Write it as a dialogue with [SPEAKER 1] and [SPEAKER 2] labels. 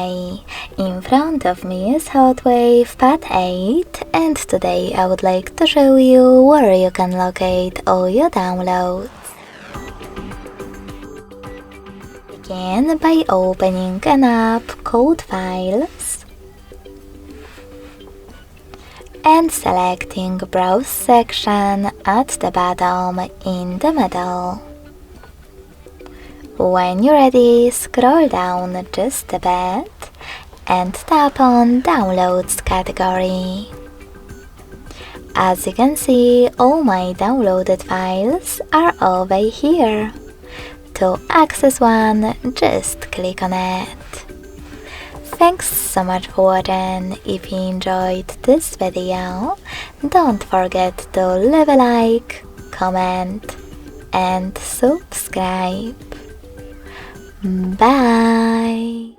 [SPEAKER 1] Hi! In front of me is Hotwav Part 8, and today I would like to show you where you can locate all your downloads. Begin by opening an app called Files and selecting Browse section at the bottom in the middle. When you're ready, scroll down just a bit and tap on Downloads category. As you can see, all my downloaded files are over here. To access one, just click on it. Thanks so much for watching. If you enjoyed this video, don't forget to leave a like, comment and subscribe. Bye!